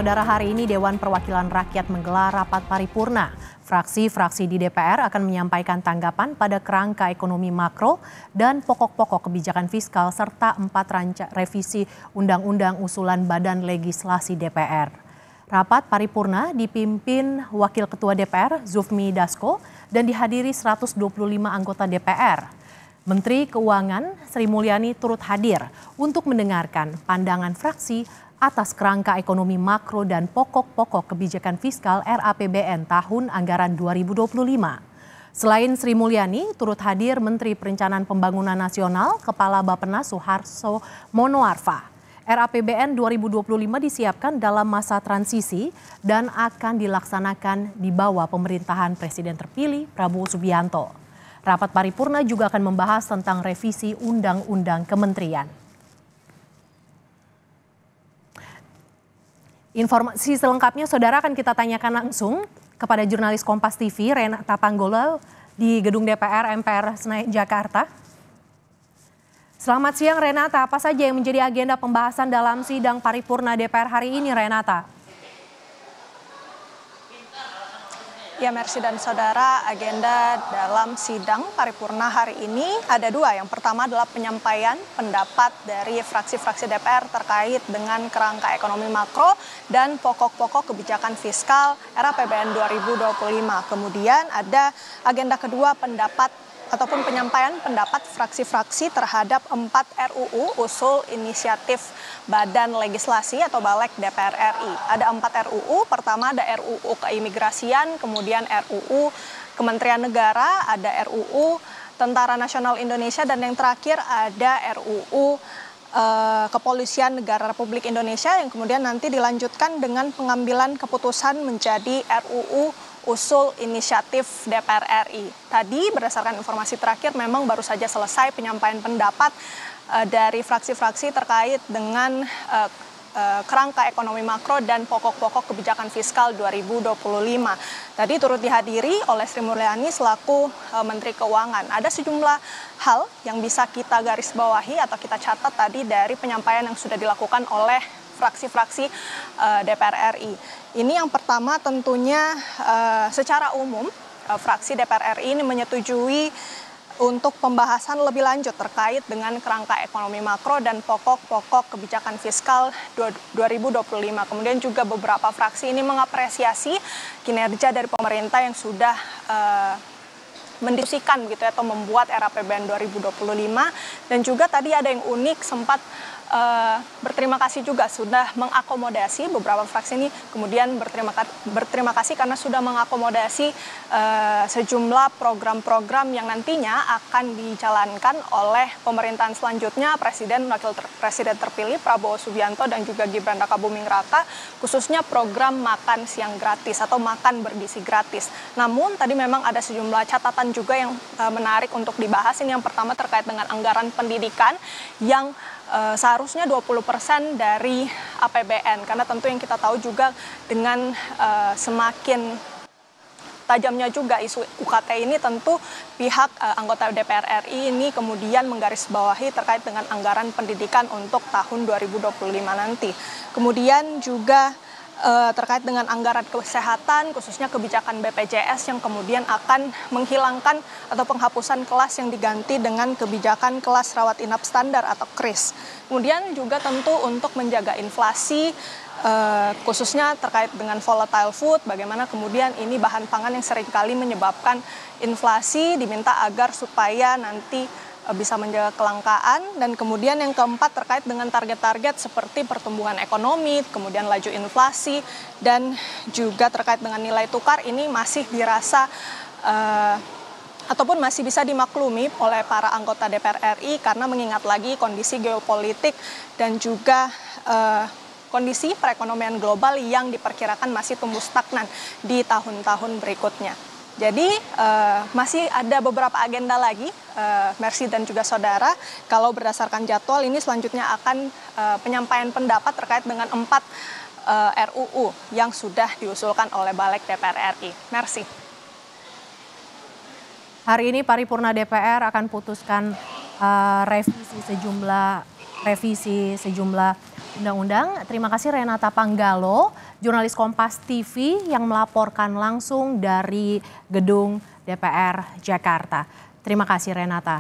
Saudara, hari ini Dewan Perwakilan Rakyat menggelar rapat paripurna. Fraksi-fraksi di DPR akan menyampaikan tanggapan pada kerangka ekonomi makro dan pokok-pokok kebijakan fiskal serta 4 revisi undang-undang usulan Badan Legislasi DPR. Rapat paripurna dipimpin Wakil Ketua DPR Zufmi Dasko dan dihadiri 125 anggota DPR. Menteri Keuangan Sri Mulyani turut hadir untuk mendengarkan pandangan fraksi atas kerangka ekonomi makro dan pokok-pokok kebijakan fiskal RAPBN tahun anggaran 2025. Selain Sri Mulyani, turut hadir Menteri Perencanaan Pembangunan Nasional, Kepala Bappenas Suharto Monoarfa. RAPBN 2025 disiapkan dalam masa transisi dan akan dilaksanakan di bawah pemerintahan Presiden terpilih Prabowo Subianto. Rapat paripurna juga akan membahas tentang revisi Undang-Undang Kementerian. Informasi selengkapnya saudara akan kita tanyakan langsung kepada jurnalis Kompas TV Renata Panggolo di Gedung DPR MPR Senayan Jakarta. Selamat siang Renata, apa saja yang menjadi agenda pembahasan dalam sidang paripurna DPR hari ini Renata? Ya, Mercy dan saudara, agenda dalam sidang paripurna hari ini ada 2. Yang pertama adalah penyampaian pendapat dari fraksi-fraksi DPR terkait dengan kerangka ekonomi makro dan pokok-pokok kebijakan fiskal RAPBN 2025. Kemudian ada agenda kedua, penyampaian pendapat fraksi-fraksi terhadap 4 RUU usul inisiatif Badan Legislasi atau Balek DPR RI. Ada 4 RUU, pertama ada RUU Keimigrasian, kemudian RUU Kementerian Negara, ada RUU Tentara Nasional Indonesia, dan yang terakhir ada RUU Kepolisian Negara Republik Indonesia yang kemudian nanti dilanjutkan dengan pengambilan keputusan menjadi RUU usul inisiatif DPR RI. Tadi berdasarkan informasi terakhir memang baru saja selesai penyampaian pendapat dari fraksi-fraksi terkait dengan kerangka ekonomi makro dan pokok-pokok kebijakan fiskal 2025. Tadi turut dihadiri oleh Sri Mulyani selaku Menteri Keuangan. Ada sejumlah hal yang bisa kita garis bawahi atau kita catat tadi dari penyampaian yang sudah dilakukan oleh fraksi-fraksi DPR RI. Ini yang pertama tentunya secara umum fraksi DPR RI ini menyetujui untuk pembahasan lebih lanjut terkait dengan kerangka ekonomi makro dan pokok-pokok kebijakan fiskal 2025. Kemudian juga beberapa fraksi ini mengapresiasi kinerja dari pemerintah yang sudah mendiskusikan gitu atau membuat RAPBN 2025, dan juga tadi ada yang unik sempat berterima kasih juga sudah mengakomodasi beberapa fraksi ini, kemudian berterima kasih karena sudah mengakomodasi sejumlah program-program yang nantinya akan dijalankan oleh pemerintahan selanjutnya Presiden Wakil Presiden terpilih Prabowo Subianto dan juga Gibran Rakabuming Raka, khususnya program makan siang gratis atau makan bergizi gratis. Namun tadi memang ada sejumlah catatan juga yang menarik untuk dibahas. Ini yang pertama terkait dengan anggaran pendidikan yang seharusnya 20% dari APBN, karena tentu yang kita tahu juga dengan semakin tajamnya juga isu UKT ini, tentu pihak anggota DPR RI ini kemudian menggarisbawahi terkait dengan anggaran pendidikan untuk tahun 2025 nanti. Kemudian juga terkait dengan anggaran kesehatan, khususnya kebijakan BPJS yang kemudian akan menghilangkan atau penghapusan kelas yang diganti dengan kebijakan kelas rawat inap standar atau KRIS. Kemudian juga tentu untuk menjaga inflasi, khususnya terkait dengan volatile food, bagaimana kemudian ini bahan pangan yang seringkali menyebabkan inflasi, diminta agar supaya nanti bisa menjaga kelangkaan. Dan kemudian yang keempat terkait dengan target-target seperti pertumbuhan ekonomi, kemudian laju inflasi, dan juga terkait dengan nilai tukar ini masih dirasa ataupun masih bisa dimaklumi oleh para anggota DPR RI karena mengingat lagi kondisi geopolitik dan juga kondisi perekonomian global yang diperkirakan masih tumbuh stagnan di tahun-tahun berikutnya. Jadi masih ada beberapa agenda lagi, Mercy dan juga saudara. Kalau berdasarkan jadwal ini selanjutnya akan penyampaian pendapat terkait dengan 4 RUU yang sudah diusulkan oleh Balek DPR RI. Mercy. Hari ini paripurna DPR akan putuskan revisi sejumlah undang-undang. Terima kasih Renata Panggalo jurnalis Kompas TV yang melaporkan langsung dari gedung DPR Jakarta. Terima kasih Renata.